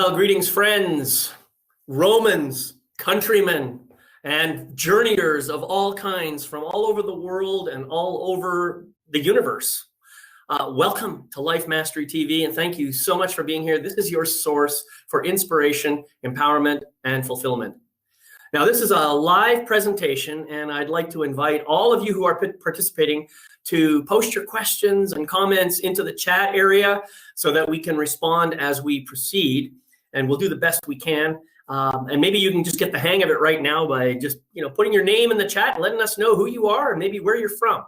Well, greetings, friends, Romans, countrymen, and journeyers of all kinds from all over the world and all over the universe. Welcome to Life Mastery TV, and thank you so much for being here. This is your source for inspiration, empowerment, and fulfillment. Now, this is a live presentation, and I'd like to invite all of you who are participating to post your questions and comments into the chat area so that we can respond as we proceed, and we'll do the best we can. And maybe you can just get the hang of it right now by just putting your name in the chat and letting us know who you are and maybe where you're from.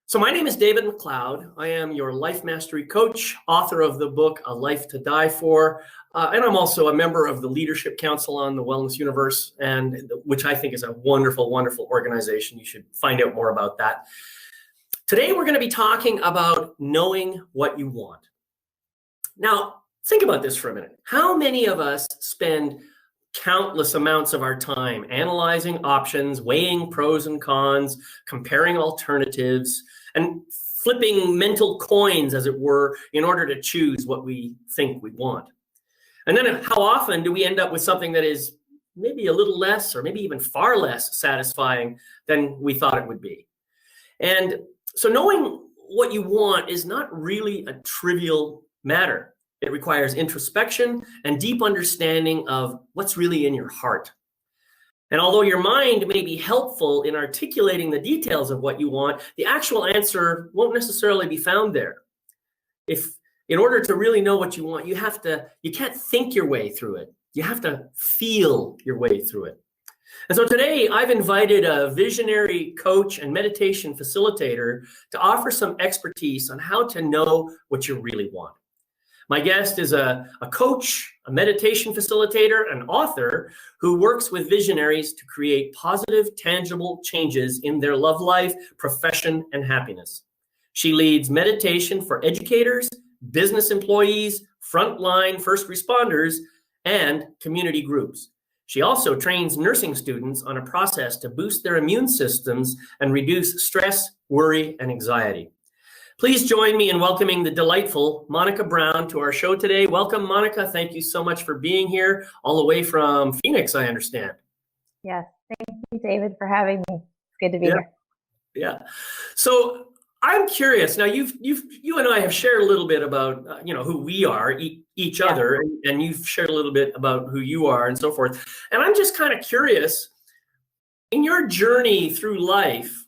So my name is David McLeod. I am your life mastery coach, author of the book, A Life to Die For. And I'm also a member of the Leadership Council on the Wellness Universe, which I think is a wonderful, wonderful organization. You should find out more about that. Today, we're going to be talking about knowing what you want. Now, think about this for a minute. How many of us spend countless amounts of our time analyzing options, weighing pros and cons, comparing alternatives, and flipping mental coins, as it were, in order to choose what we think we want? And then how often do we end up with something that is maybe a little less or maybe even far less satisfying than we thought it would be? And so knowing what you want is not really a trivial matter. It requires introspection and deep understanding of what's really in your heart. And although your mind may be helpful in articulating the details of what you want, the actual answer won't necessarily be found there. In order to really know what you want, you can't think your way through it. You have to feel your way through it. And so today I've invited a visionary coach and meditation facilitator to offer some expertise on how to know what you really want. My guest is a coach, a meditation facilitator, an author who works with visionaries to create positive, tangible changes in their love life, profession, and happiness. She leads meditation for educators, business employees, frontline first responders, and community groups. She also trains nursing students on a process to boost their immune systems and reduce stress, worry, and anxiety. Please join me in welcoming the delightful Monica Brown to our show today. Welcome, Monica. Thank you so much for being here, all the way from Phoenix, I understand. Yes, thank you, David, for having me. It's good to be here. Yeah. So I'm curious. Now, you and I have shared a little bit about who we are, each other, and you've shared a little bit about who you are and so forth. And I'm just kind of curious, in your journey through life,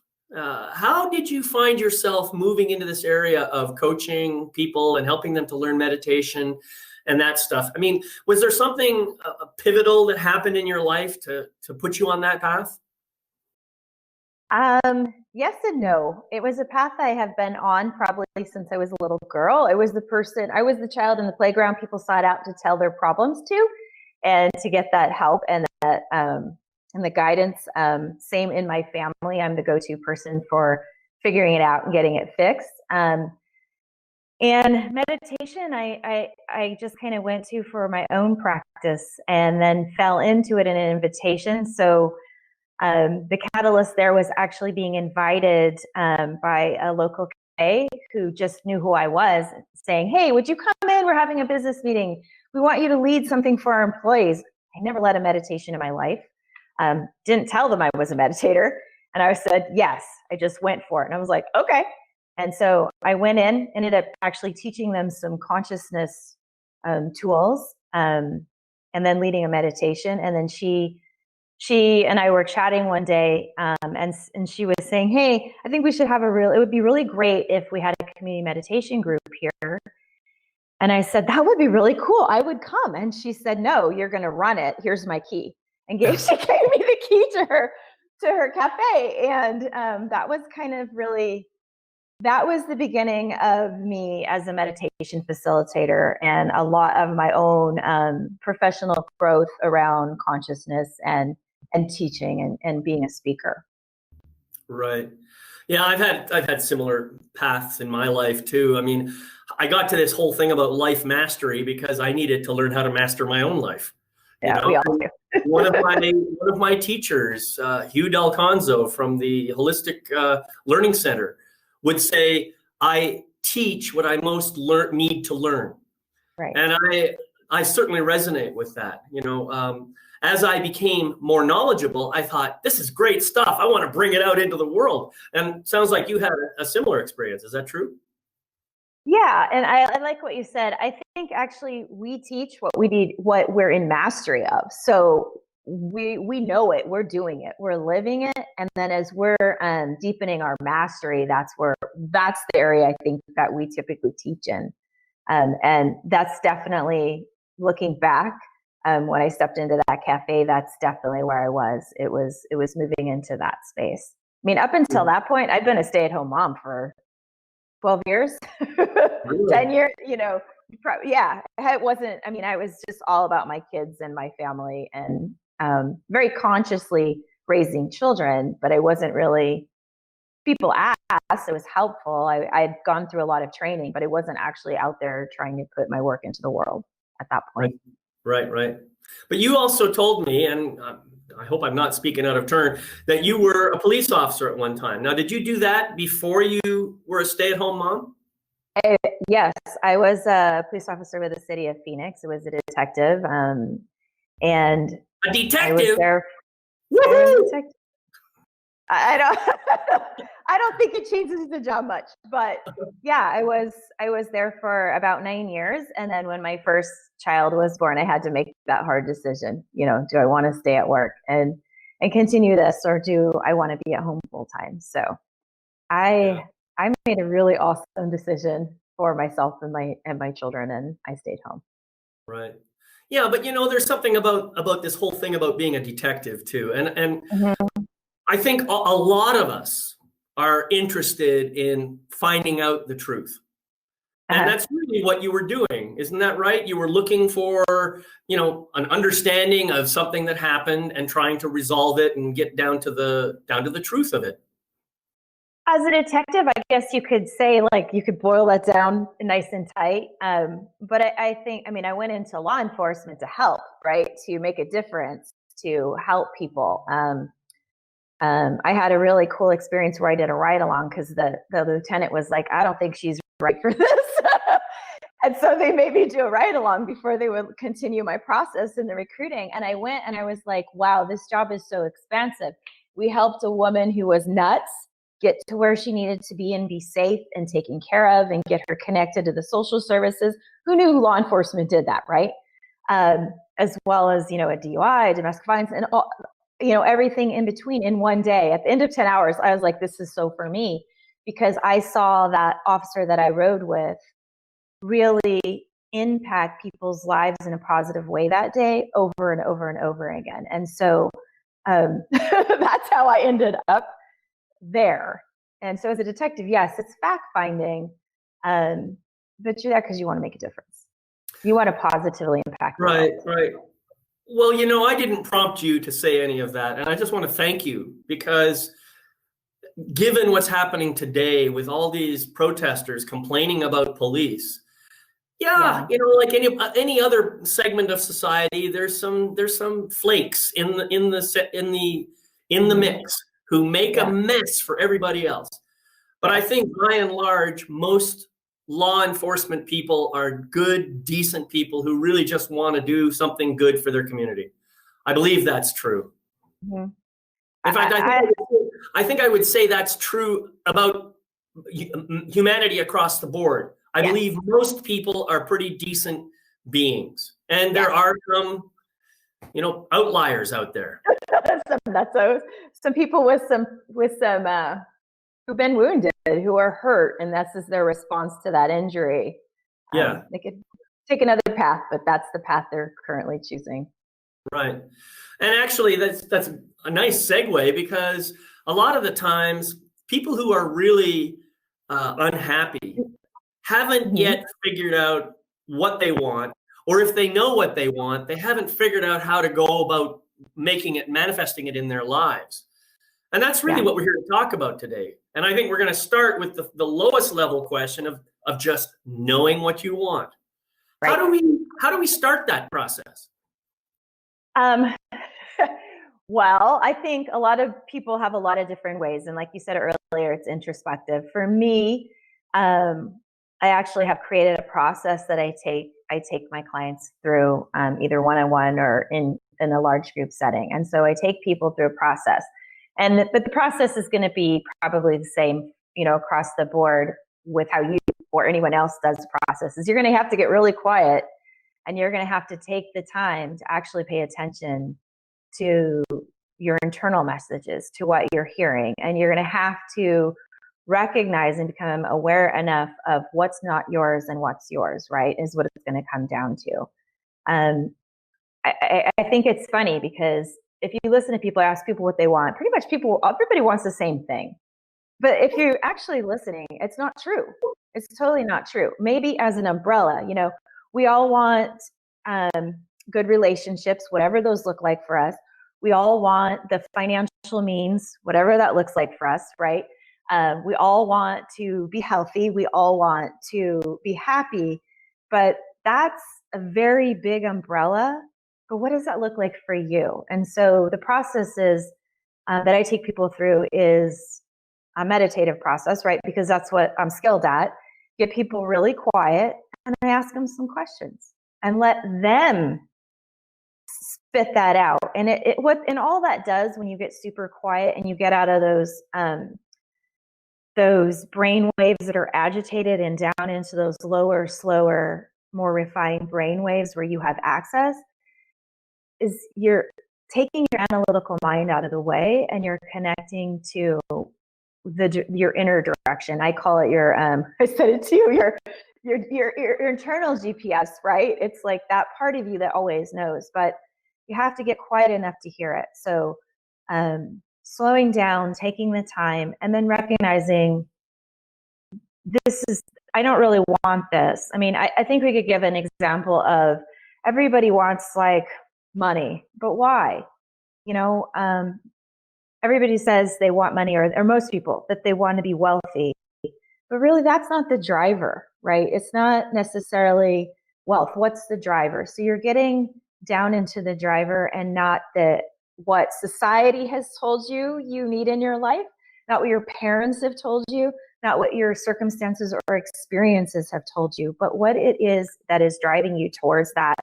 how did you find yourself moving into this area of coaching people and helping them to learn meditation and that stuff? I mean, was there something pivotal that happened in your life to put you on that path? Yes and no. It was a path I have been on probably since I was a little girl. I was the child in the playground people sought out to tell their problems to and to get that help and that and the guidance. Same in my family. I'm the go-to person for figuring it out and getting it fixed. And meditation, I just kind of went to for my own practice and then fell into it in an invitation. So the catalyst there was actually being invited by a local cafe who just knew who I was, saying, "Hey, would you come in? We're having a business meeting. We want you to lead something for our employees." I never led a meditation in my life. Didn't tell them I was a meditator. And I said, yes, I just went for it. And I was like, okay. And so I went in, ended up actually teaching them some consciousness tools and then leading a meditation. And then she and I were chatting one day and she was saying, hey, I think we should have it would be really great if we had a community meditation group here. And I said, that would be really cool. I would come. And she said, no, you're going to run it. Here's my key. And she gave me the key to her cafe. And that was the beginning of me as a meditation facilitator and a lot of my own professional growth around consciousness and teaching and being a speaker. Right. Yeah, I've had similar paths in my life too. I mean, I got to this whole thing about life mastery because I needed to learn how to master my own life. Yeah, we all do. one of my teachers, Hugh Dalconzo from the Holistic Learning Center, would say, "I teach what I most need to learn." Right. And I certainly resonate with that. As I became more knowledgeable, I thought, this is great stuff. I want to bring it out into the world. And sounds like you had a similar experience. Is that true? Yeah, and I like what you said. I think actually we teach what we need, what we're in mastery of. So we know it, we're doing it, we're living it, and then as we're deepening our mastery, that's the area I think that we typically teach in. And that's definitely, looking back, when I stepped into that cafe, that's definitely where I was. It was moving into that space. I mean, up until that point, I'd been a stay-at-home mom for 12 years, Really? 10 years, yeah, it wasn't, I mean, I was just all about my kids and my family, and very consciously raising children, but I wasn't really, people asked, it was helpful. I'd gone through a lot of training, but I wasn't actually out there trying to put my work into the world at that point. Right. But you also told me, and I hope I'm not speaking out of turn, that you were a police officer at one time. Now, did you do that before you were a stay-at-home mom? Yes, I was a police officer with the city of Phoenix. I was a detective, and A I was detective? there. I was a Woohoo! detective. I don't I don't think it changes the job much, but yeah, I was there for about 9 years, and then when my first child was born, I had to make that hard decision. Do I want to stay at work and continue this, or do I want to be at home full time? So Yeah, I made a really awesome decision for myself and my children, and I stayed home. right. Yeah, but there's something about this whole thing about being a detective too, and Mhm. I think a lot of us are interested in finding out the truth. And Uh-huh. that's really what you were doing, isn't that right? You were looking for, an understanding of something that happened and trying to resolve it and get down to the truth of it. As a detective, I guess you could say, like, you could boil that down nice and tight. But I think, I mean, I went into law enforcement to help, right? To make a difference, to help people. I had a really cool experience where I did a ride along because the lieutenant was like, I don't think she's right for this. And so they made me do a ride along before they would continue my process in the recruiting. And I went and I was like, wow, this job is so expansive. We helped a woman who was nuts get to where she needed to be and be safe and taken care of and get her connected to the social services. Who knew law enforcement did that, right? As well as, a DUI, domestic violence, and all, everything in between in one day. At the end of 10 hours, I was like, this is so for me, because I saw that officer that I rode with really impact people's lives in a positive way that day over and over and over again. And so that's how I ended up there. And so as a detective, yes, it's fact finding, but you're there because you want to make a difference. You want to positively impact the world. Right. Well, I didn't prompt you to say any of that. And I just want to thank you because given what's happening today with all these protesters complaining about police, yeah, Yeah. like any other segment of society, there's some flakes in the mix who make a Yeah. mess for everybody else. But I Yes. think by and large, most law enforcement people are good, decent people who really just want to do something good for their community. I believe that's true. Mm-hmm. In fact, I, I think I would say that's true about humanity across the board. I yes. believe most people are pretty decent beings, and there Yes. are some, outliers out there. Some people with some who've been wounded, who are hurt, and that's just their response to that injury. Yeah, They could take another path, but that's the path they're currently choosing. right. And actually, that's a nice segue because a lot of the times, people who are really unhappy haven't Mm-hmm. yet figured out what they want, or if they know what they want, they haven't figured out how to go about manifesting it in their lives. And that's really Yeah. what we're here to talk about today. And I think we're going to start with the lowest level question of just knowing what you want. Right. How do we start that process? Um, well, I think a lot of people have a lot of different ways. And like you said earlier, it's introspective. For me, I actually have created a process that I take I take my clients through either one-on-one or in a large group setting. And so I take people through a process. But the process is going to be probably the same, across the board with how you or anyone else does the processes. You're going to have to get really quiet, and you're going to have to take the time to actually pay attention to your internal messages, to what you're hearing. And you're going to have to recognize and become aware enough of what's not yours and what's yours, right? Is what it's going to come down to. I think it's funny because if you listen to people, ask people what they want, pretty much everybody wants the same thing. But if you're actually listening, it's not true. It's totally not true. Maybe as an umbrella, we all want good relationships, whatever those look like for us. We all want the financial means, whatever that looks like for us, right? We all want to be healthy. We all want to be happy. But that's a very big umbrella. But what does that look like for you? And so the process is that I take people through is a meditative process, right? Because that's what I'm skilled at. Get people really quiet, and I ask them some questions and let them spit that out. And and all that does when you get super quiet and you get out of those brain waves that are agitated and down into those lower, slower, more refined brain waves where you have access, is you're taking your analytical mind out of the way and you're connecting to your inner direction. I call it I said it to you, your internal GPS, right? It's like that part of you that always knows, but you have to get quiet enough to hear it. So slowing down, taking the time, and then recognizing I don't really want this. I mean, I think we could give an example of everybody wants like money, but why? Everybody says they want money, or most people, that they want to be wealthy. But really, that's not the driver, right? It's not necessarily wealth. What's the driver? So you're getting down into the driver and not what society has told you need in your life, not what your parents have told you, not what your circumstances or experiences have told you, but what it is that is driving you towards that.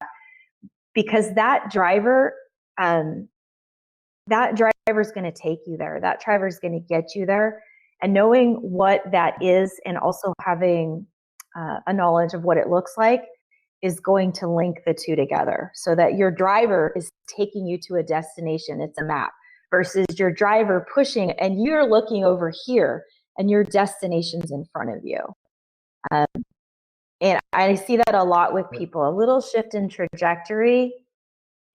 Because that driver is going to take you there. That driver is going to get you there. And knowing what that is and also having a knowledge of what it looks like is going to link the two together so that your driver is taking you to a destination. It's a map versus your driver pushing and you're looking over here and your destination's in front of you. And I see that a lot with people. A little shift in trajectory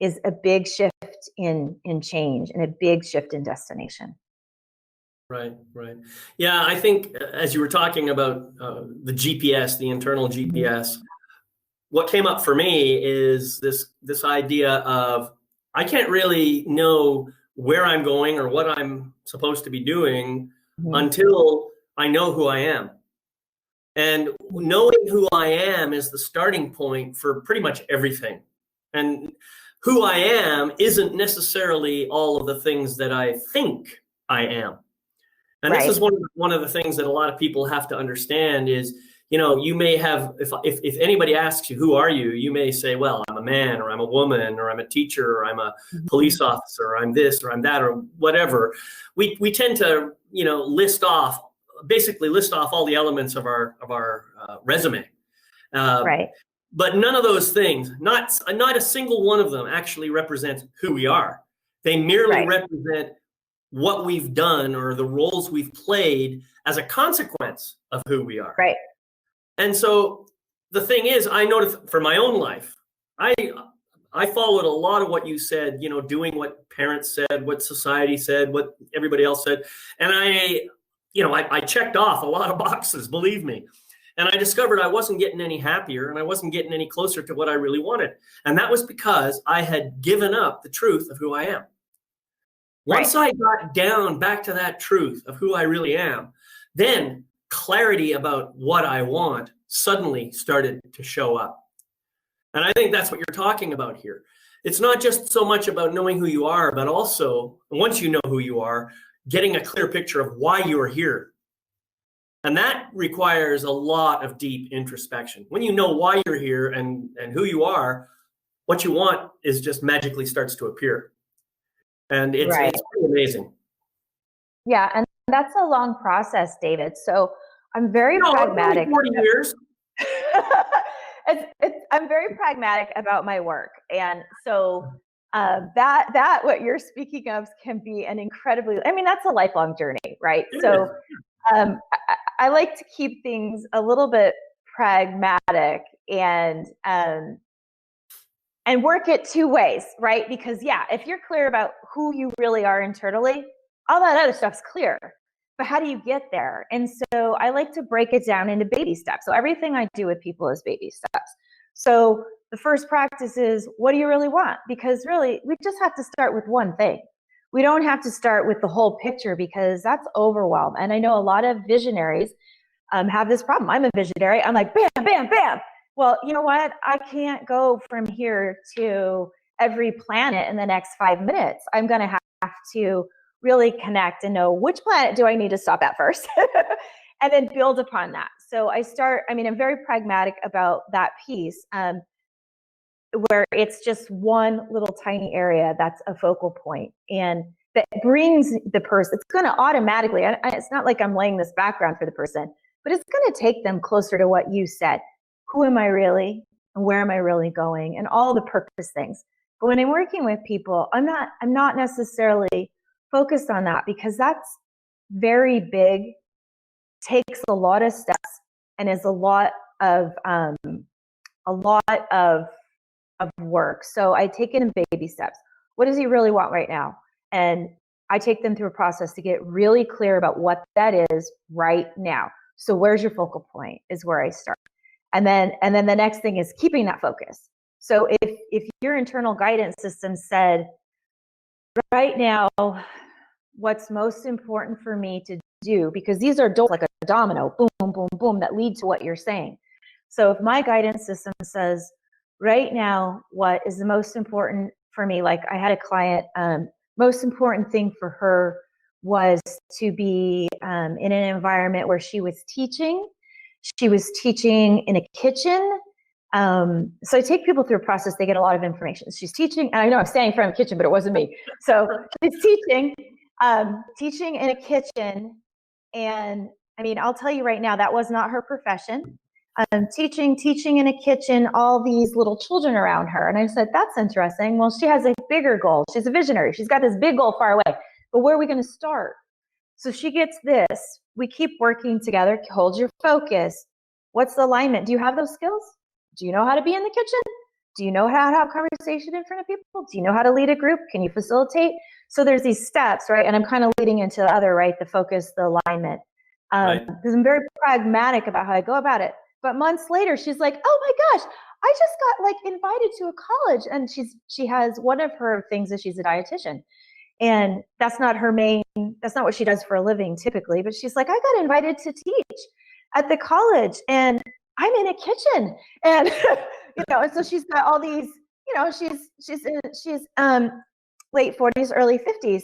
is a big shift in change and a big shift in destination. Right. Yeah, I think as you were talking about the GPS, the internal GPS, what came up for me is this idea of I can't really know where I'm going or what I'm supposed to be doing until I know who I am. And knowing who I am is the starting point for pretty much everything. And who I am isn't necessarily all of the things that I think I am. And this is one of the things that a lot of people have to understand is, you may have, if anybody asks you, who are you? You may say, well, I'm a man, or I'm a woman, or I'm a teacher, or I'm a police officer, or I'm this, or I'm that, or whatever. We tend to, list off all the elements of our resume. But none of those things, not a single one of them actually represents who we are. They merely represent what we've done or the roles we've played as a consequence of who we are. Right. And so the thing is, I noticed for my own life, I followed a lot of what you said, doing what parents said, what society said, what everybody else said. And I checked off a lot of boxes, believe me. And I discovered I wasn't getting any happier and I wasn't getting any closer to what I really wanted. And that was because I had given up the truth of who I am. Once I got down back to that truth of who I really am, then clarity about what I want suddenly started to show up. And I think that's what you're talking about here. It's not just so much about knowing who you are, but also, once you know who you are, getting a clear picture of why you are here. And that requires a lot of deep introspection. When you know why you're here and who you are, what you want is just magically starts to appear. And it's Right. pretty amazing. Yeah, and that's a long process, David. So I'm very No, pragmatic. 40 years. I'm very pragmatic about my work, and so that what you're speaking of can be an incredibly. I mean, that's a lifelong journey, right? So I like to keep things a little bit pragmatic and work it two ways, right? Because yeah, if you're clear about who you really are internally, all that other stuff's clear. But how do you get there? And so I like to break it down into baby steps. So everything I do with people is baby steps. So the first practice is, what do you really want? Because really, we just have to start with one thing. We don't have to start with the whole picture, because that's overwhelm. And I know a lot of visionaries have this problem. I'm a visionary. I'm like, bam, bam, bam. Well, you know what? I can't go from here to every planet in the next 5 minutes. I'm going to have to really connect and know, which planet do I need to stop at first? And then build upon that. So I'm very pragmatic about that piece, where it's just one little tiny area that's a focal point, and that brings the person, it's going to automatically, it's not like I'm laying this background for the person, but it's going to take them closer to what you said. Who am I really? And where am I really going? And all the purpose things. But when I'm working with people, I'm not necessarily focused on that, because that's very big, takes a lot of steps, and is a lot of work. So I take it in baby steps. What does he really want right now? And I take them through a process to get really clear about what that is right now. So where's your focal point is where I start. And then the next thing is keeping that focus. So if your internal guidance system said, right now, what's most important for me to do, because these are like a domino, boom, boom, boom, boom, that lead to what you're saying. So if my guidance system says, right now, what is the most important for me? Like I had a client, most important thing for her was to be in an environment where she was teaching. She was teaching in a kitchen. So I take people through a process. They get a lot of information. She's teaching, and I know I'm standing in front of a kitchen, but it wasn't me. So she's teaching in a kitchen. And I mean, I'll tell you right now, that was not her profession. Teaching in a kitchen, all these little children around her. And I said, that's interesting. Well, she has a bigger goal. She's a visionary. She's got this big goal far away. But where are we going to start? So she gets this. We keep working together. Hold your focus. What's the alignment? Do you have those skills? Do you know how to be in the kitchen? Do you know how to have conversation in front of people? Do you know how to lead a group? Can you facilitate? So there's these steps, right? And I'm kind of leading into the other, right? The focus, the alignment. Because I'm very pragmatic about how I go about it. But months later, she's like, oh my gosh, I just got like invited to a college. And she has, one of her things is she's a dietitian. And that's not what she does for a living typically. But she's like, I got invited to teach at the college, and I'm in a kitchen. And, and so she's got all these, she's late 40s, early 50s.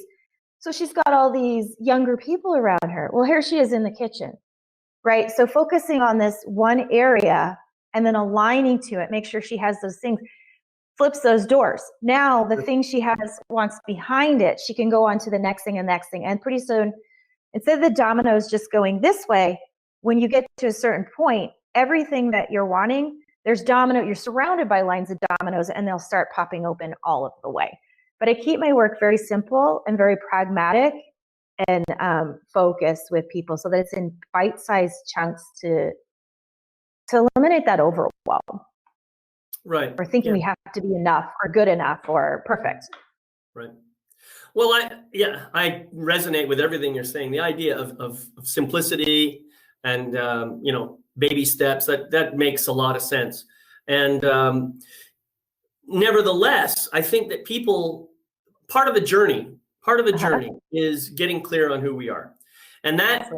So she's got all these younger people around her. Well, here she is in the kitchen, right? So focusing on this one area and then aligning to it, make sure she has those things, flips those doors. Now the thing she wants behind it, she can go on to the next thing and next thing. And pretty soon, instead of the dominoes just going this way, when you get to a certain point, everything that you're wanting, you're surrounded by lines of dominoes, and they'll start popping open all of the way. But I keep my work very simple and very pragmatic and focused with people, so that it's in bite-sized chunks to eliminate that overwhelm. Right. Or thinking we have to be enough or good enough or perfect. Right. Well, I resonate with everything you're saying. The idea of simplicity and baby steps, that makes a lot of sense. And nevertheless, I think that part of the journey is getting clear on who we are. And that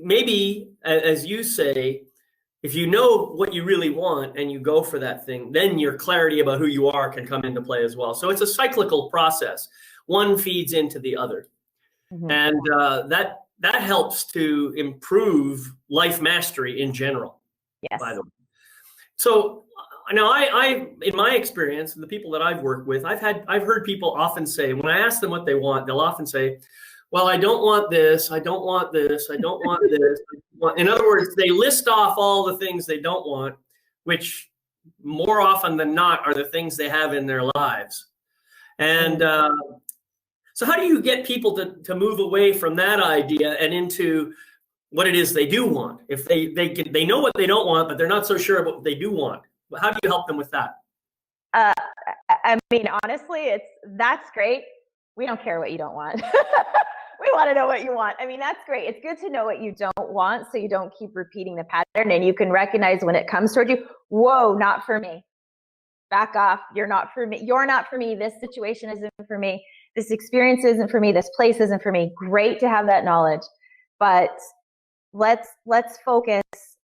maybe, as you say, if you know what you really want and you go for that thing, then your clarity about who you are can come into play as well. So it's a cyclical process. One feeds into the other. Mm-hmm. And that helps to improve life mastery in general, Yes. by the way. So now I in my experience, the people that I've worked with, I've heard people often say, when I ask them what they want, they'll often say, well, I don't want this, I don't want this, I don't want this. In other words, they list off all the things they don't want, which more often than not are the things they have in their lives. And so how do you get people to move away from that idea and into what it is they do want? If they know what they don't want, but they're not so sure about what they do want. How do you help them with that? I mean, honestly, that's great. We don't care what you don't want. We want to know what you want. I mean, that's great. It's good to know what you don't want so you don't keep repeating the pattern, and you can recognize when it comes toward you, whoa, not for me. Back off. You're not for me. You're not for me. This situation isn't for me. This experience isn't for me. This place isn't for me. Great to have that knowledge. But let's focus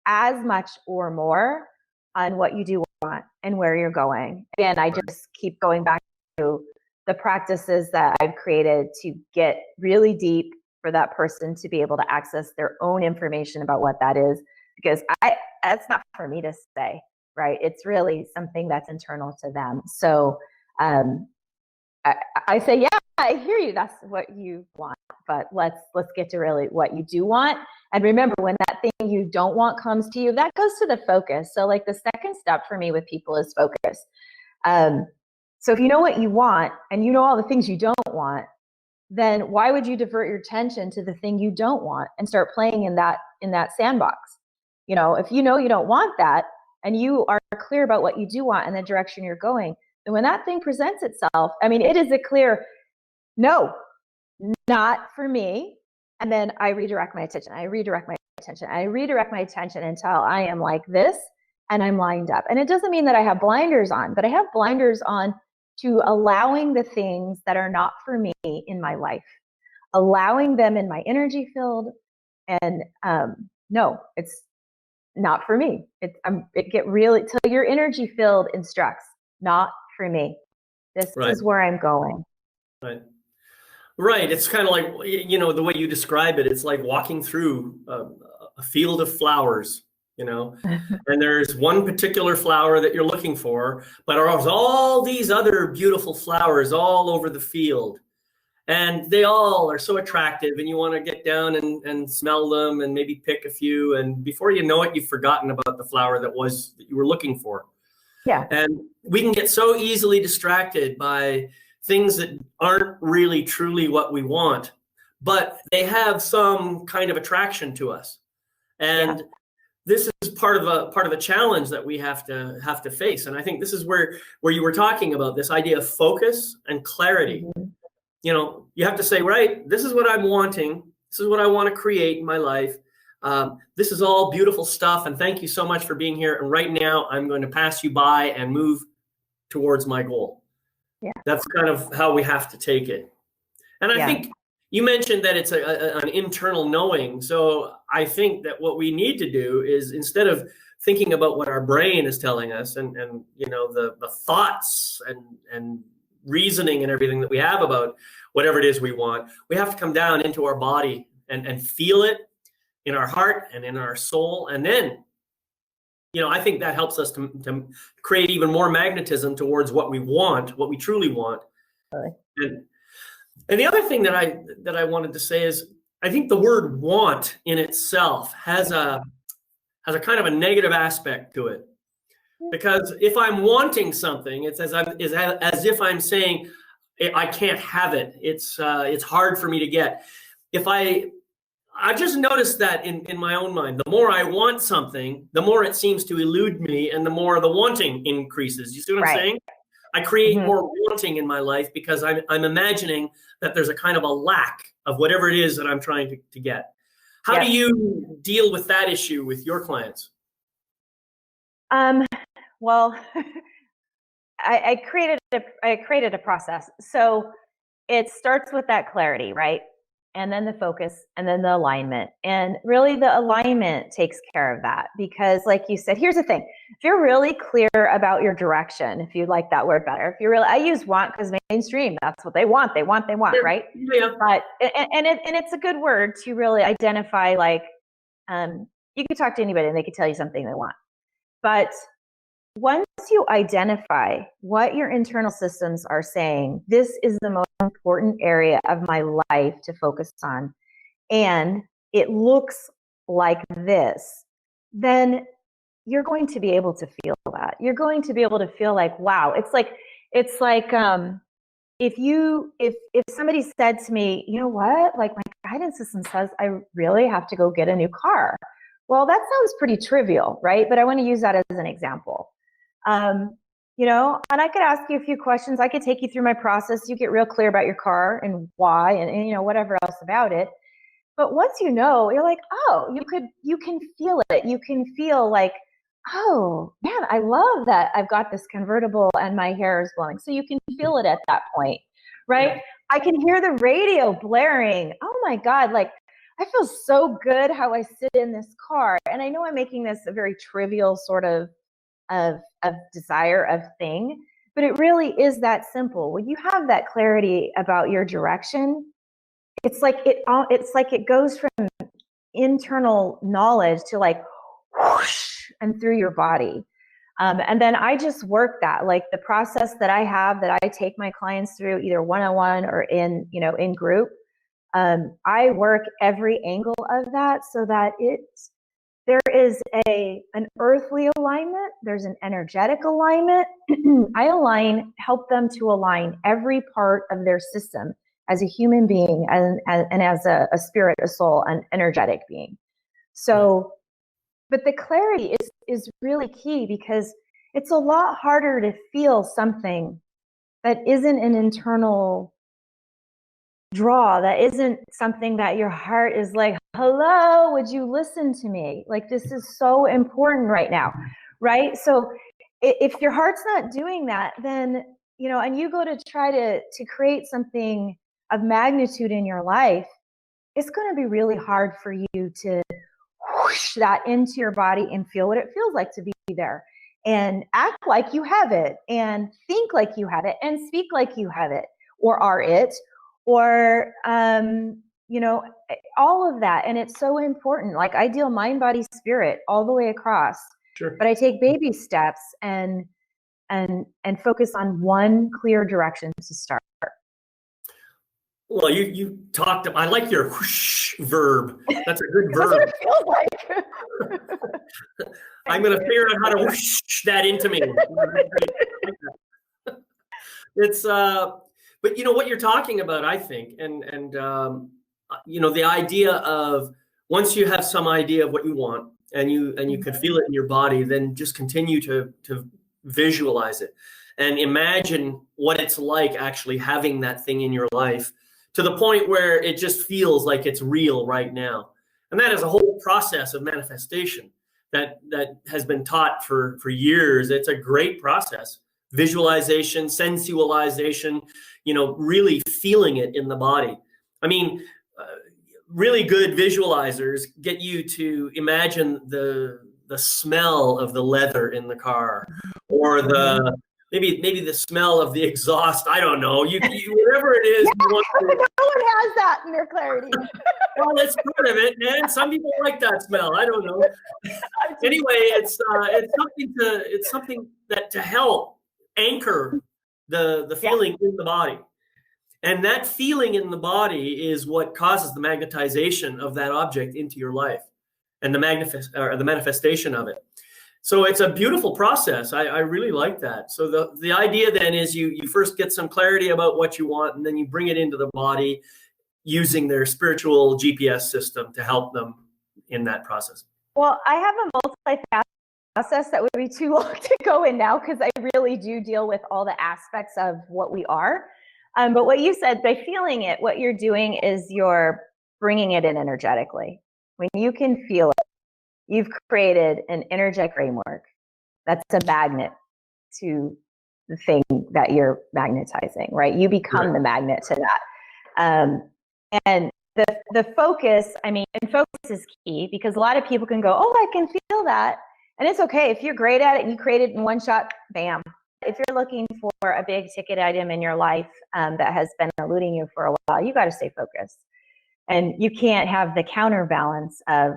as much or more on what you do want and where you're going. Again, I just keep going back to the practices that I've created to get really deep for that person to be able to access their own information about what that is, because that's not for me to say, right? It's really something that's internal to them. So I say, yeah, I hear you. That's what you want, but let's get to really what you do want. And remember, when that thing you don't want comes to you, that goes to the focus. So like the second step for me with people is focus. So if you know what you want and you know all the things you don't want, then why would you divert your attention to the thing you don't want and start playing in that sandbox? You know, if you know you don't want that and you are clear about what you do want and the direction you're going, then when that thing presents itself, I mean, it is a clear no, not for me. And then I redirect my attention. I redirect my attention until I am like this and I'm lined up. And it doesn't mean that I have blinders on, but I have blinders on to allowing the things that are not for me in my life, allowing them in my energy field. And no, it's not for me. It get really till your energy field instructs, not for me. This is where I'm going. Right. Right. It's kind of like, you know, the way you describe it, it's like walking through a field of flowers, you know, and there's one particular flower that you're looking for, but there's all these other beautiful flowers all over the field. And they all are so attractive, and you want to get down and smell them and maybe pick a few. And before you know it, you've forgotten about the flower that you were looking for. Yeah. And we can get so easily distracted by things that aren't really truly what we want, but they have some kind of attraction to us. And this is part of a challenge that we have to face. And I think this is where you were talking about this idea of focus and clarity. Mm-hmm. You know, you have to say, right, this is what I'm wanting. This is what I want to create in my life. This is all beautiful stuff. And thank you so much for being here. And right now I'm going to pass you by and move towards my goal. Yeah. That's kind of how we have to take it. And I think you mentioned that it's an internal knowing. So I think that what we need to do is, instead of thinking about what our brain is telling us and you know, the thoughts and reasoning and everything that we have about whatever it is we want, we have to come down into our body and feel it in our heart and in our soul. And then, you know, I think that helps us to create even more magnetism towards what we want, what we truly want. Really? And the other thing that I wanted to say is, I think the word want in itself has a kind of a negative aspect to it. Because if I'm wanting something, it's as if I'm saying I can't have it. It's hard for me to get. If I just noticed that in my own mind, the more I want something, the more it seems to elude me, and the more the wanting increases. You see what I'm saying? I create more wanting in my life because I'm imagining that there's a kind of a lack of whatever it is that I'm trying to get. How do you deal with that issue with your clients? Well, I created a process. So it starts with that clarity, right? and then the focus, and then the alignment. And really the alignment takes care of that, because like you said, here's the thing. If you're really clear about your direction, if you like that word better, if you're really, I use want because mainstream, that's what they want, right? Yeah. But, and it's a good word to really identify, like, you can talk to anybody and they can tell you something they want. But once you identify what your internal systems are saying, this is the most important area of my life to focus on, and it looks like this, then you're going to be able to feel that. You're going to be able to feel like, wow, it's like if somebody said to me, you know what, like my guidance system says I really have to go get a new car. Well, that sounds pretty trivial, right? But I want to use that as an example. You know, and I could ask you a few questions. I could take you through my process. You get real clear about your car and why, and you know, whatever else about it. But once you know, you're like, oh, you can feel it. You can feel like, oh man, I love that I've got this convertible and my hair is blowing. So you can feel it at that point, right? Yeah. I can hear the radio blaring. Oh my God, like I feel so good how I sit in this car. And I know I'm making this a very trivial sort of desire of thing, but it really is that simple. When you have that clarity about your direction, it's like it goes from internal knowledge to like whoosh and through your body. And then I just work that, like the process that I have that I take my clients through either one-on-one or in group. I work every angle of that so that there is an earthly alignment, there's an energetic alignment. Help them to align every part of their system as a human being and as a spirit, a soul, an energetic being. So, but the clarity is really key, because it's a lot harder to feel something that isn't an internal draw, that isn't something that your heart is like, hello, would you listen to me? Like, this is so important right now, right? So if your heart's not doing that, then, you know, and you go to try to create something of magnitude in your life, it's going to be really hard for you to whoosh that into your body and feel what it feels like to be there and act like you have it and think like you have it and speak like you have it or are it, or you know, all of that. And it's so important. Like I deal mind, body, spirit all the way across. Sure. But I take baby steps and focus on one clear direction to start. Well, you talked. I like your whoosh verb. That's a good verb. That's what it feels like. I'm going to figure out how to whoosh that into me. It's but you know what you're talking about, I think, and you know, the idea of once you have some idea of what you want and you can feel it in your body, then just continue to visualize it and imagine what it's like actually having that thing in your life, to the point where it just feels like it's real right now. And that is a whole process of manifestation that has been taught for years. It's a great process. Visualization, sensualization, you know, really feeling it in the body. I mean, really good visualizers get you to imagine the smell of the leather in the car, or the maybe the smell of the exhaust. I don't know. You whatever it is. Yeah, you want to, no one has that in their clarity. well, that's part of it, man. Some people like that smell. I don't know. Anyway, it's something that to help anchor the feeling in the body. And that feeling in the body is what causes the magnetization of that object into your life and the manifestation of it. So it's a beautiful process. I really like that. So the idea then is you first get some clarity about what you want, and then you bring it into the body using their spiritual GPS system to help them in that process. Well, I have a multi-faceted process that would be too long to go in now, because I really do deal with all the aspects of what we are. But what you said, by feeling it, what you're doing is you're bringing it in energetically. When you can feel it, you've created an energetic framework that's a magnet to the thing that you're magnetizing, right? You become the magnet to that. And the focus, I mean, and focus is key, because a lot of people can go, oh, I can feel that. And it's okay. If you're great at it and you create it in one shot, bam. If you're looking for a big ticket item in your life that has been eluding you for a while, you got to stay focused. And you can't have the counterbalance of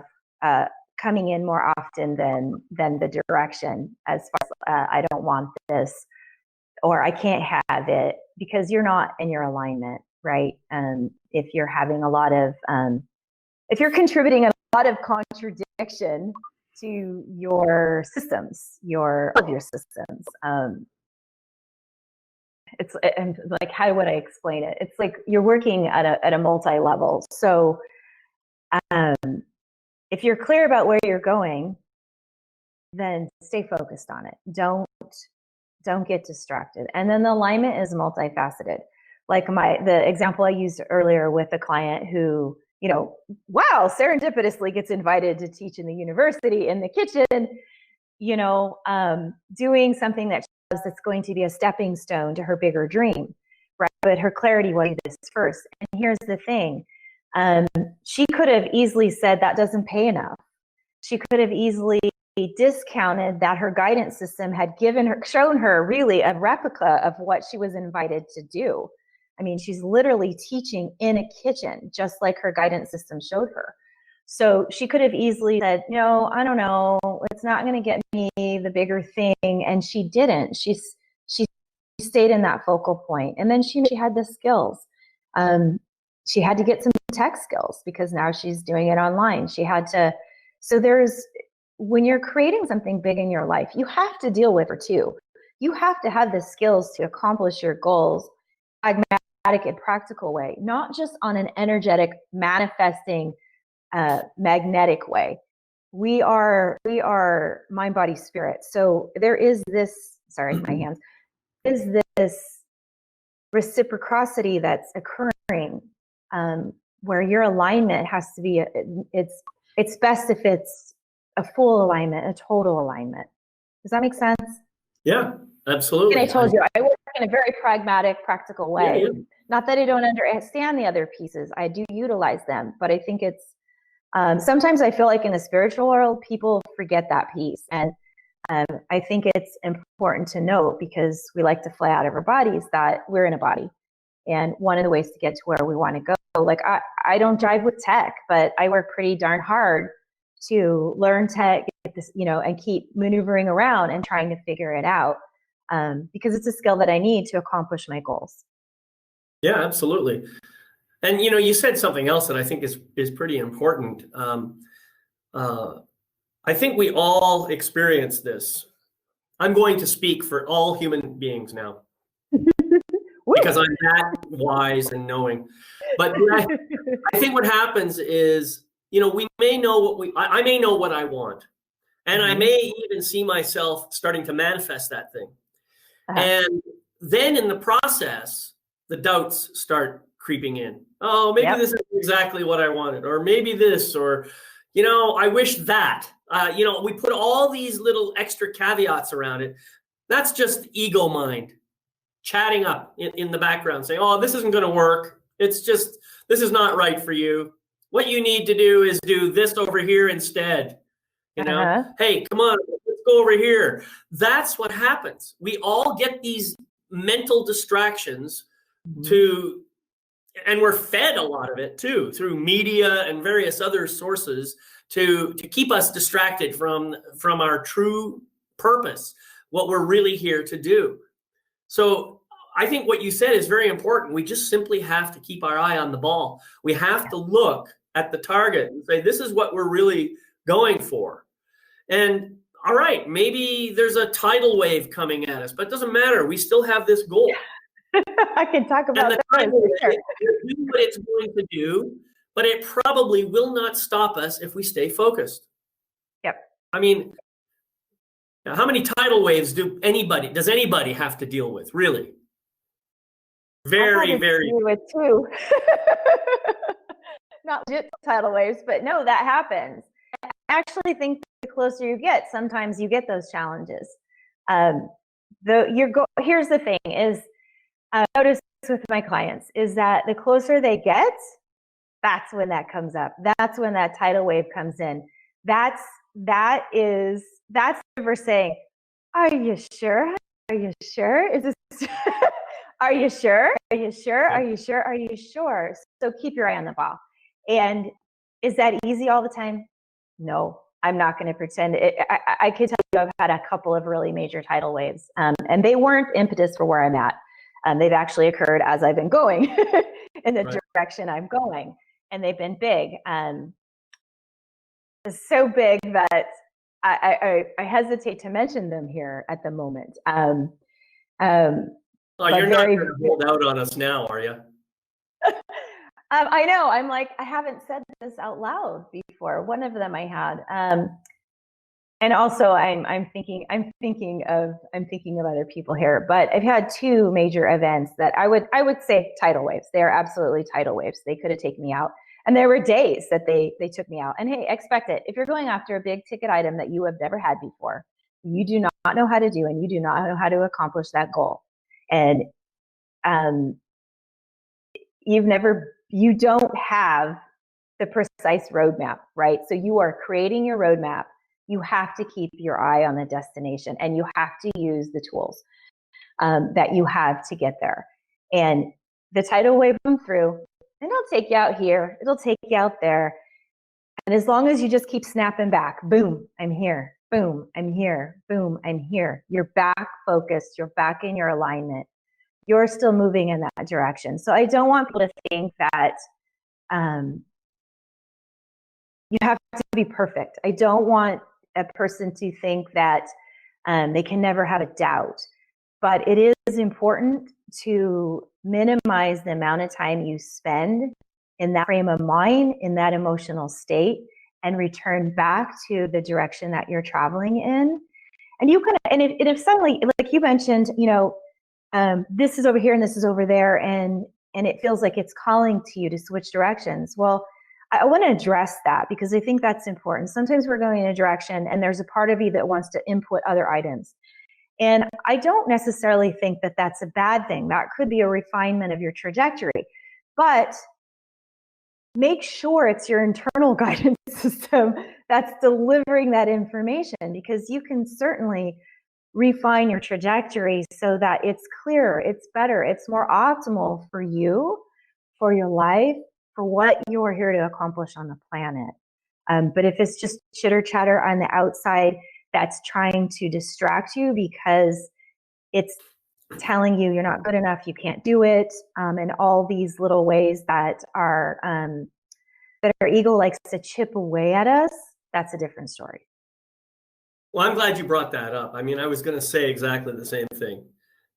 coming in more often than the direction, as far as I don't want this, or I can't have it, because you're not in your alignment, right? If you're having a lot of, if you're contributing a lot of contradiction to your systems, your systems, it's, and like, how would I explain it? It's like you're working at a multi-level. So if you're clear about where you're going, then stay focused on it. Don't get distracted. And then the alignment is multifaceted. Like the example I used earlier with a client who, you know, wow, serendipitously gets invited to teach in the university in the kitchen, you know, doing something that's going to be a stepping stone to her bigger dream, right? But her clarity was this first. And here's the thing. She could have easily said that doesn't pay enough. She could have easily discounted that her guidance system had shown her really a replica of what she was invited to do. I mean, she's literally teaching in a kitchen, just like her guidance system showed her. So she could have easily said, no, I don't know, it's not going to get me the bigger thing. And she didn't. She stayed in that focal point. And then she had the skills. She had to get some tech skills, because now she's doing it online. She had to, so when you're creating something big in your life, you have to deal with it too. You have to have the skills to accomplish your goals, pragmatic and practical way, not just on an energetic, manifesting, magnetic way. We are mind, body, spirit. So there is this, sorry, my hands, is this reciprocity that's occurring, where your alignment has to be, it's best if it's a full alignment, a total alignment. Does that make sense? Yeah, absolutely. And I told you, I work in a very pragmatic, practical way. Yeah. Not that I don't understand the other pieces. I do utilize them, but I think it's, sometimes I feel like in the spiritual world, people forget that piece. And I think it's important to note, because we like to fly out of our bodies, that we're in a body. And one of the ways to get to where we want to go, like I don't drive with tech, but I work pretty darn hard to learn tech, get this, you know, and keep maneuvering around and trying to figure it out, because it's a skill that I need to accomplish my goals. Yeah, absolutely. And, you know, you said something else that I think is pretty important. I think we all experience this. I'm going to speak for all human beings now, because I'm that wise and knowing. But I think what happens is, you know, we may know I may know what I want, and I may even see myself starting to manifest that thing. And then in the process, the doubts start creeping in. Oh, maybe this isn't exactly what I wanted, or maybe this, or, you know, I wish that. You know, we put all these little extra caveats around it. That's just ego mind chatting up in the background, saying, oh, this isn't going to work. It's just, this is not right for you. What you need to do is do this over here instead. You know, hey, come on, let's go over here. That's what happens. We all get these mental distractions and we're fed a lot of it too, through media and various other sources to keep us distracted from our true purpose, what we're really here to do. So I think what you said is very important. We just simply have to keep our eye on the ball. We have to look at the target and say, this is what we're really going for. And all right, maybe there's a tidal wave coming at us, but it doesn't matter. We still have this goal. I can talk about that. It will do what it's going to do, but it probably will not stop us if we stay focused. Yep. I mean, how many tidal waves does anybody have to deal with, really? Very, very. Deal with too. Not just tidal waves, but no, that happens. I actually think the closer you get, sometimes you get those challenges. Here's the thing is, I notice with my clients is that the closer they get, That's when that comes up. That's when that tidal wave comes in. That's we're saying, are you sure? Are you sure? Is this are you sure? Are you sure? Are you sure? Are you sure? So keep your eye on the ball. And is that easy all the time? No, I'm not going to pretend. I could tell you I've had a couple of really major tidal waves, and they weren't impetus for where I'm at. They've actually occurred as I've been going in the direction I'm going, and they've been big. So big that I hesitate to mention them here at the moment. Well, you're not going to hold out on us now, are you? I know. I'm like, I haven't said this out loud before. One of them I had, and also I'm thinking of other people here. But I've had two major events that I would say tidal waves. They are absolutely tidal waves. They could have taken me out, and there were days that they took me out. And hey, expect it. If you're going after a big ticket item that you have never had before, you do not know how to do, and you do not know how to accomplish that goal, and you don't have the precise roadmap, right? So you are creating your roadmap. You have to keep your eye on the destination, and you have to use the tools that you have to get there. And the tidal wave come through, and it'll take you out here. It'll take you out there. And as long as you just keep snapping back, boom, I'm here. Boom, I'm here. Boom, I'm here. You're back focused. You're back in your alignment. You're still moving in that direction. So I don't want people to think that you have to be perfect. I don't want a person to think that they can never have a doubt. But it is important to minimize the amount of time you spend in that frame of mind, in that emotional state, and return back to the direction that you're traveling in. And you can, and if suddenly, like you mentioned, this is over here and this is over there, and it feels like it's calling to you to switch directions. Well, I want to address that because I think that's important. Sometimes we're going in a direction and there's a part of you that wants to input other items. And I don't necessarily think that that's a bad thing. That could be a refinement of your trajectory. But make sure it's your internal guidance system that's delivering that information, because you can certainly refine your trajectory so that it's clearer, it's better, it's more optimal for you, for your life, for what you're here to accomplish on the planet. But if it's just chitter chatter on the outside that's trying to distract you because it's telling you you're not good enough, you can't do it, and all these little ways that our ego likes to chip away at us, that's a different story. Well, I'm glad you brought that up. I mean, I was going to say exactly the same thing.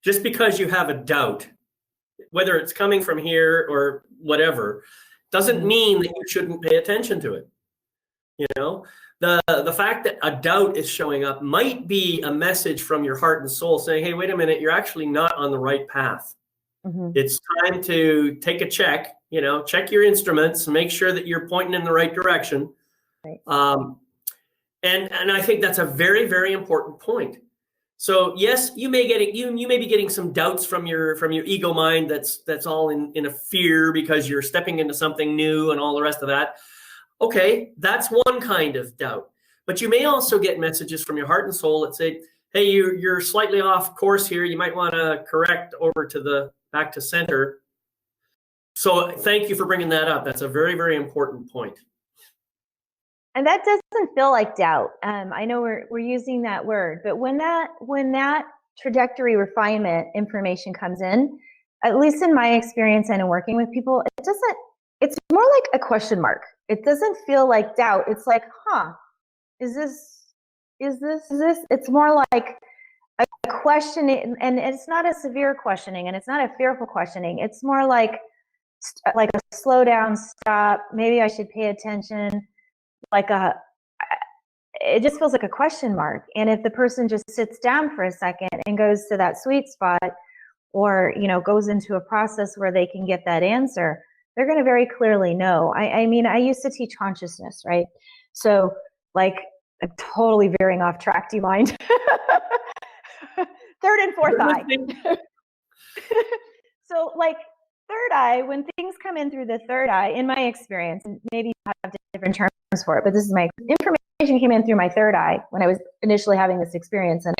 Just because you have a doubt, whether it's coming from here or whatever, doesn't mean that you shouldn't pay attention to it. The fact that a doubt is showing up might be a message from your heart and soul saying, hey, wait a minute, you're actually not on the right path. Mm-hmm. It's time to take a check, check your instruments, make sure that you're pointing in the right direction. Right. And I think that's a very, very important point. So yes, you may be getting some doubts from your ego mind that's all in a fear because you're stepping into something new and all the rest of that. Okay, that's one kind of doubt. But you may also get messages from your heart and soul that say, hey, you're slightly off course here. You might want to correct over to back to center. So thank you for bringing that up. That's a very, very important point. And that doesn't feel like doubt. I know we're using that word, but when that trajectory refinement information comes in, at least in my experience and in working with people, it's more like a question mark. It doesn't feel like doubt. It's like, is this? It's more like a questioning, and it's not a severe questioning, and it's not a fearful questioning. It's more like a slow down, stop. Maybe I should pay attention. It just feels like a question mark. And if the person just sits down for a second and goes to that sweet spot, or goes into a process where they can get that answer, they're going to very clearly know. I mean, I used to teach consciousness, right? So I'm totally veering off track. Do you mind? Third and fourth eye. So third eye, when things come in through the third eye, in my experience, and maybe you have different terms for it, but this is my information came in through my third eye when I was initially having this experience. And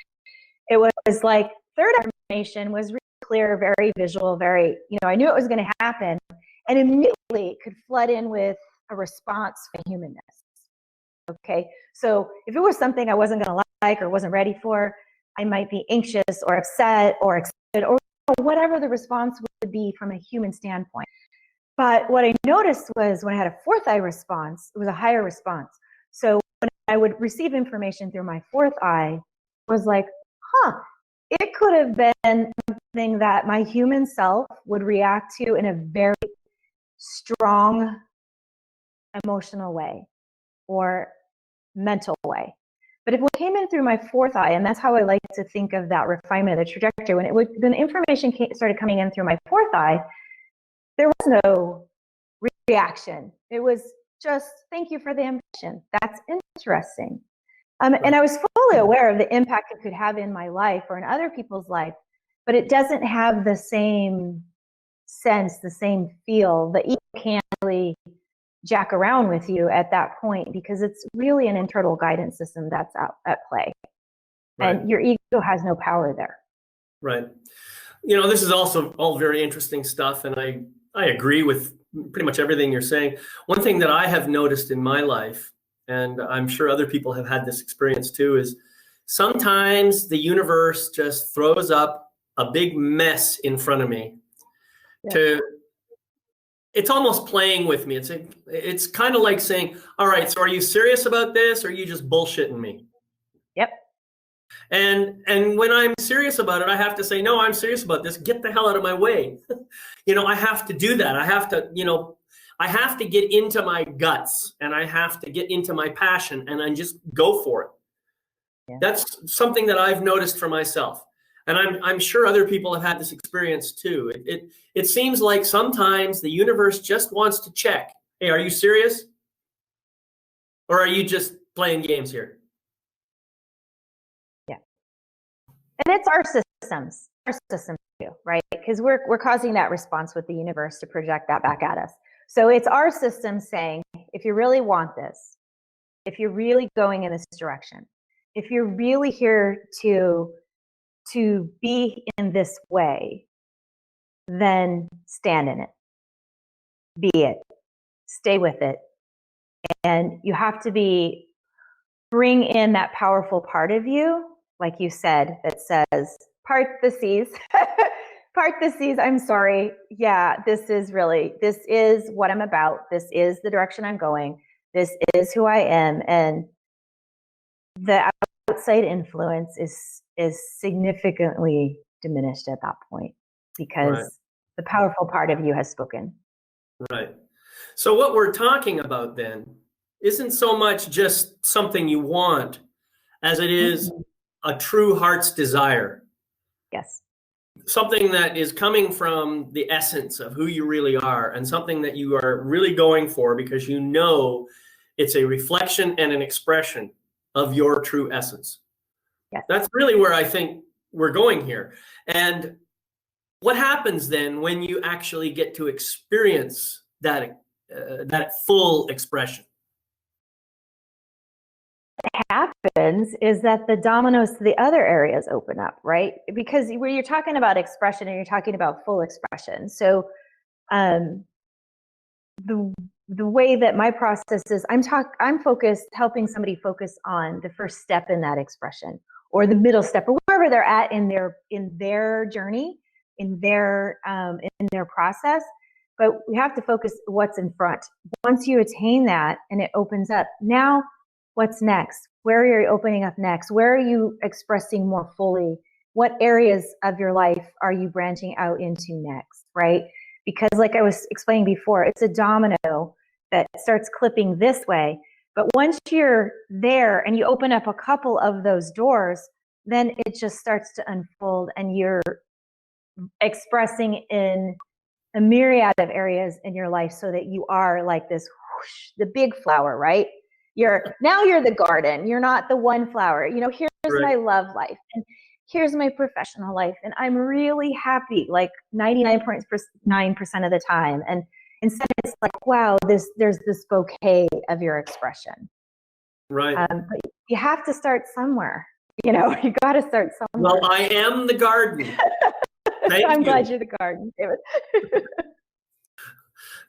it was like third eye information was really clear, very visual, very, I knew it was going to happen. And immediately it could flood in with a response for humanness. Okay. So if it was something I wasn't going to like or wasn't ready for, I might be anxious or upset or excited or whatever the response would be from a human standpoint. But what I noticed was when I had a fourth eye response, it was a higher response. So when I would receive information through my fourth eye, it was like, it could have been something that my human self would react to in a very strong emotional way or mental way. But if it came in through my fourth eye, and that's how I like to think of that refinement of the trajectory, when information started coming in through my fourth eye, there was no reaction. It was just, thank you for the information. That's interesting. And I was fully aware of the impact it could have in my life or in other people's life, but it doesn't have the same sense, the same feel. The ego can't really jack around with you at that point because it's really an internal guidance system that's out at play. Right. And your ego has no power there. Right. This is also all very interesting stuff, and I agree with pretty much everything you're saying. One thing that I have noticed in my life, and I'm sure other people have had this experience too, is sometimes the universe just throws up a big mess in front of me. Yeah. It's almost playing with me. It's kind of like saying, all right, so are you serious about this or are you just bullshitting me? Yep. And when I'm serious about it, I have to say, no, I'm serious about this. Get the hell out of my way. I have to do that. I have to get into my guts and I have to get into my passion and then just go for it. Yeah. That's something that I've noticed for myself. And I'm sure other people have had this experience too. It seems like sometimes the universe just wants to check. Hey, are you serious? Or are you just playing games here? Yeah. And it's our system too, right? Because we're causing that response with the universe to project that back at us. So it's our system saying, if you really want this, if you're really going in this direction, if you're really here to be in this way, then stand in it, be it, stay with it. And you have to bring in that powerful part of you, like you said, that says, part the seas, part the seas, I'm sorry. Yeah, this is what I'm about. This is the direction I'm going. This is who I am. And the outside influence is significantly diminished at that point because the powerful part of you has spoken. Right. So what we're talking about then isn't so much just something you want as it is a true heart's desire. Yes. Something that is coming from the essence of who you really are and something that you are really going for because you know it's a reflection and an expression of your true essence. Yes. That's really where I think we're going here. And what happens then when you actually get to experience that full expression? What happens is that the dominoes to the other areas open up, right? Because when you're talking about expression and you're talking about full expression, so the way that my process is, I'm focused, helping somebody focus on the first step in that expression, or the middle step, or wherever they're at in their journey, in their process. But we have to focus what's in front. Once you attain that and it opens up, now what's next? Where are you opening up next? Where are you expressing more fully? What areas of your life are you branching out into next, right? Because like I was explaining before, it's a domino that starts clipping this way. But once you're there and you open up a couple of those doors, then it just starts to unfold and you're expressing in a myriad of areas in your life so that you are like this whoosh, the big flower, right? You're the garden. You're not the one flower. Here's my love life. here's my professional life, and I'm really happy, like 99.9% of the time. And instead it's like, wow, there's this bouquet of your expression. Right. But you have to start somewhere. You got to start somewhere. Well, I am the garden. Thank I'm you. glad you're the garden, David.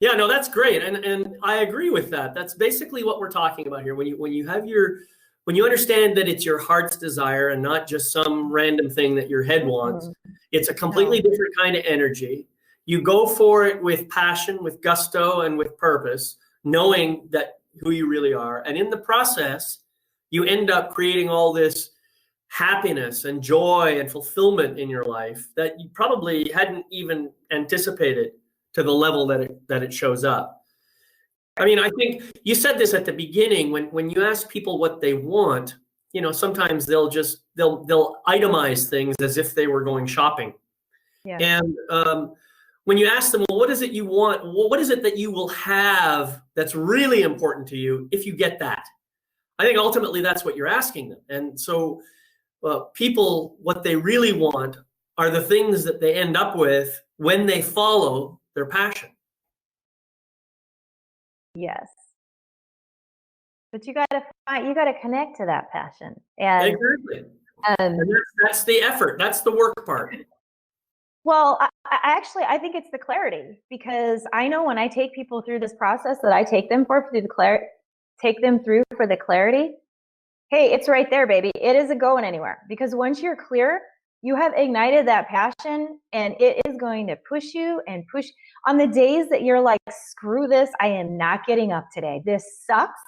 Yeah, no, that's great, and I agree with that. That's basically what we're talking about here. When you understand that it's your heart's desire and not just some random thing that your head wants, it's a completely different kind of energy. You go for it with passion, with gusto, and with purpose, knowing that who you really are, and in the process, you end up creating all this happiness and joy and fulfillment in your life that you probably hadn't even anticipated to the level that it shows up. I mean, I think you said this at the beginning when you ask people what they want, sometimes they'll itemize things as if they were going shopping. Yeah. And when you ask them, well, what is it you want? Well, what is it that you will have that's really important to you if you get that? I think ultimately that's what you're asking them. And so people, what they really want are the things that they end up with when they follow their passion. Yes. But you got to connect to that passion. And exactly. And that's the effort. That's the work part. Well, I think it's the clarity, because I know when I take people through this process that I take them through for the clarity, hey, it's right there, baby. It isn't going anywhere, because once you're clear, you have ignited that passion, and it is going to push you and push on the days that you're like, screw this, I am not getting up today, this sucks.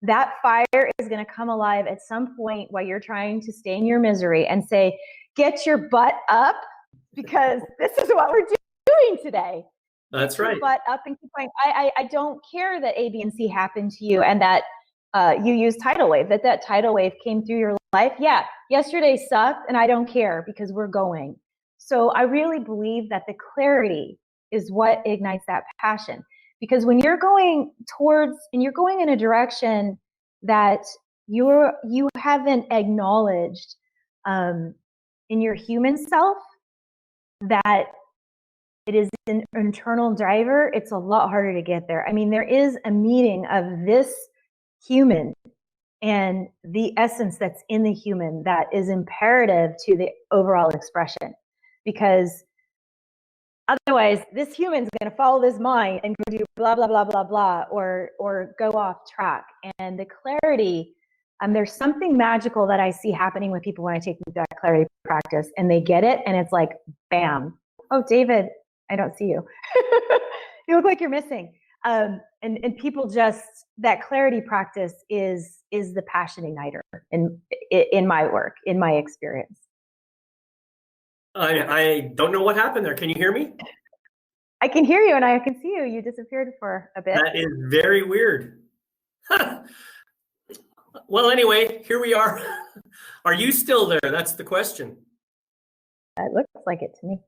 That fire is going to come alive at some point while you're trying to stay in your misery and say, get your butt up, because this is what we're doing today. That's right. Butt up and keep going. I don't care that A, B, and C happened to you, and that you used tidal wave, that tidal wave came through your life. Yeah, yesterday sucked, and I don't care, because we're going. So I really believe that the clarity is what ignites that passion. Because when you're going in a direction that you haven't acknowledged in your human self that it is an internal driver, it's a lot harder to get there. I mean, there is a meeting of this human and the essence that's in the human that is imperative to the overall expression, because otherwise this human's going to follow this mind and go do blah blah blah blah blah, or go off track. And the clarity, there's something magical that I see happening with people when I take them through that clarity practice, and they get it, and it's like, bam, oh, David, I don't see you. You look like you're missing. And people just, that clarity practice is the passion igniter in my work, in my experience. I don't know what happened there. Can you hear me? I can hear you, and I can see you. You disappeared for a bit. That is very weird. Well, anyway, here we are. Are you still there? That's the question. It looks like it to me.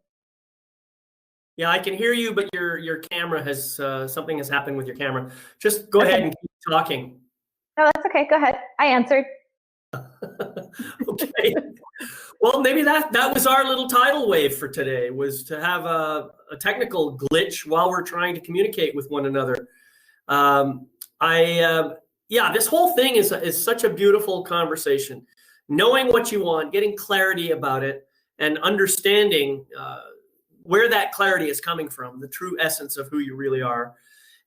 Yeah, I can hear you, but your camera has something has happened with your camera. Just go ahead and keep talking. No, that's okay. Go ahead. I answered. Okay. Well, maybe that was our little tidal wave for today, was to have a technical glitch while we're trying to communicate with one another. This whole thing is such a beautiful conversation. Knowing what you want, getting clarity about it, and understanding where that clarity is coming from, the true essence of who you really are,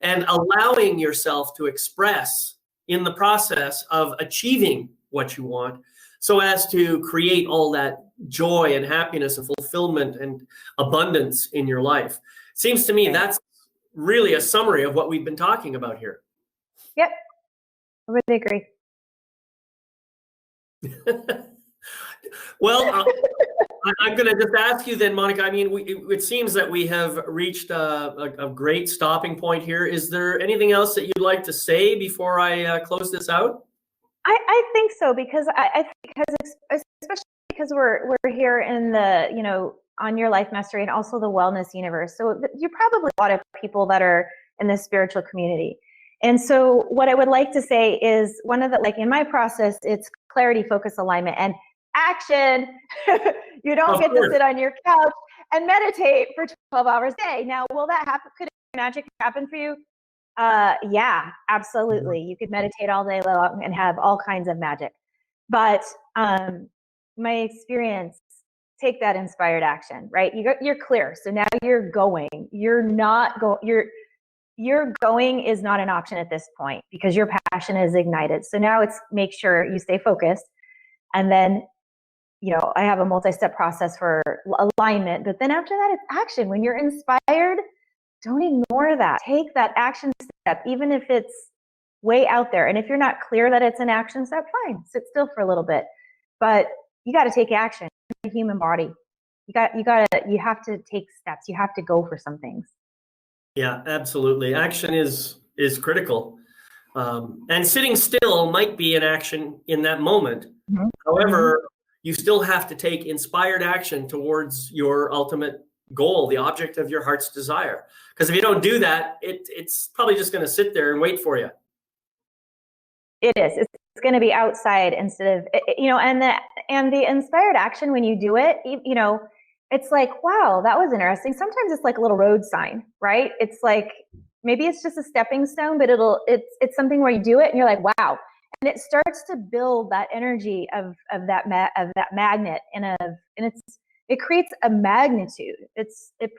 and allowing yourself to express in the process of achieving what you want, so as to create all that joy and happiness and fulfillment and abundance in your life. Seems to me that's really a summary of what we've been talking about here. Yep, I really agree. Well, I'm going to just ask you then, Monica. I mean, it seems that we have reached a great stopping point here. Is there anything else that you'd like to say before I close this out? I think so, because especially because we're here in the on your life mastery and also the wellness universe. So you're probably a lot of people that are in the spiritual community. And so what I would like to say is, one of the, like in my process, it's clarity, focus, alignment. And action. You don't get to sit on your couch and meditate for 12 hours a day. Now, will that happen? Could magic happen for you? Yeah, absolutely. You could meditate all day long and have all kinds of magic. But my experience, take that inspired action, right? You're clear. So now you're going. You're not going. Your going is not an option at this point because your passion is ignited. So now it's make sure you stay focused. And then, I have a multi-step process for alignment. But then after that, it's action. When you're inspired, don't ignore that. Take that action step, even if it's way out there. And if you're not clear that it's an action step, fine, sit still for a little bit. But you got to take action. The human body. You have to take steps. You have to go for some things. Yeah, absolutely. Action is critical. And sitting still might be an action in that moment. Mm-hmm. However, you still have to take inspired action towards your ultimate goal, the object of your heart's desire. Because if you don't do that, it's probably just going to sit there and wait for you. It is. It's going to be outside instead of, and the inspired action, when you do it, it's like, wow, that was interesting. Sometimes it's like a little road sign, right? It's like, maybe it's just a stepping stone, but it's something where you do it and you're like, wow. And it starts to build that energy of that magnet it creates a magnitude. It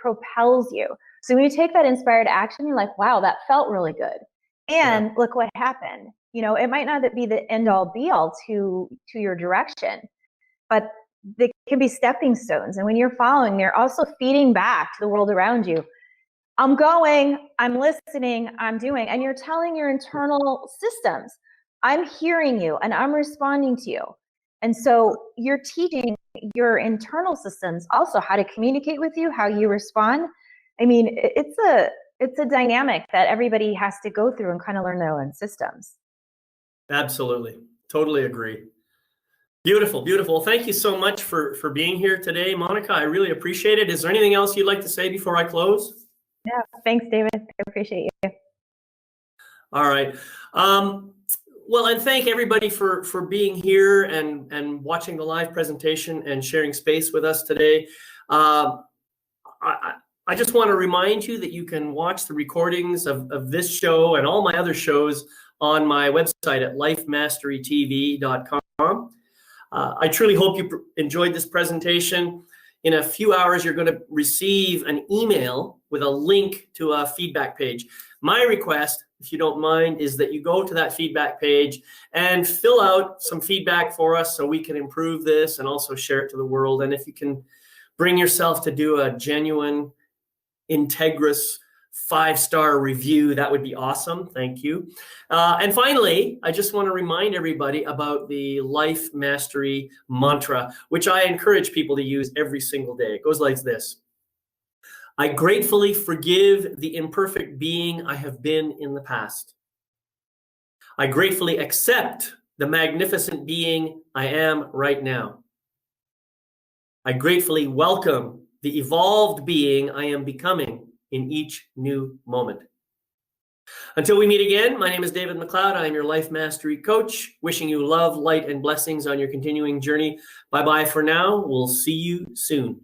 propels you. So when you take that inspired action, you're like, wow, that felt really good. And look what happened. It might not be the end all be all to your direction, but they can be stepping stones. And when you're following, you're also feeding back to the world around you. I'm going, I'm listening, I'm doing, and you're telling your internal systems, I'm hearing you and I'm responding to you. And so you're teaching your internal systems also how to communicate with you, how you respond. I mean, it's a dynamic that everybody has to go through and kind of learn their own systems. Absolutely. Totally agree. Beautiful, beautiful. Thank you so much for being here today, Monica. I really appreciate it. Is there anything else you'd like to say before I close? Yeah, thanks, David. I appreciate you. All right. Well, and thank everybody for being here and watching the live presentation and sharing space with us today. I just want to remind you that you can watch the recordings of this show and all my other shows on my website at lifemasterytv.com. I truly hope you enjoyed this presentation. In a few hours, you're going to receive an email with a link to a feedback page. My request, if you don't mind, is that you go to that feedback page and fill out some feedback for us so we can improve this and also share it to the world. And if you can bring yourself to do a genuine, integrous 5-star review, that would be awesome. Thank you. And finally, I just want to remind everybody about the Life Mastery mantra, which I encourage people to use every single day. It goes like this. I gratefully forgive the imperfect being I have been in the past. I gratefully accept the magnificent being I am right now. I gratefully welcome the evolved being I am becoming in each new moment. Until we meet again, my name is David McLeod. I am your Life Mastery Coach, wishing you love, light, and blessings on your continuing journey. Bye-bye for now. We'll see you soon.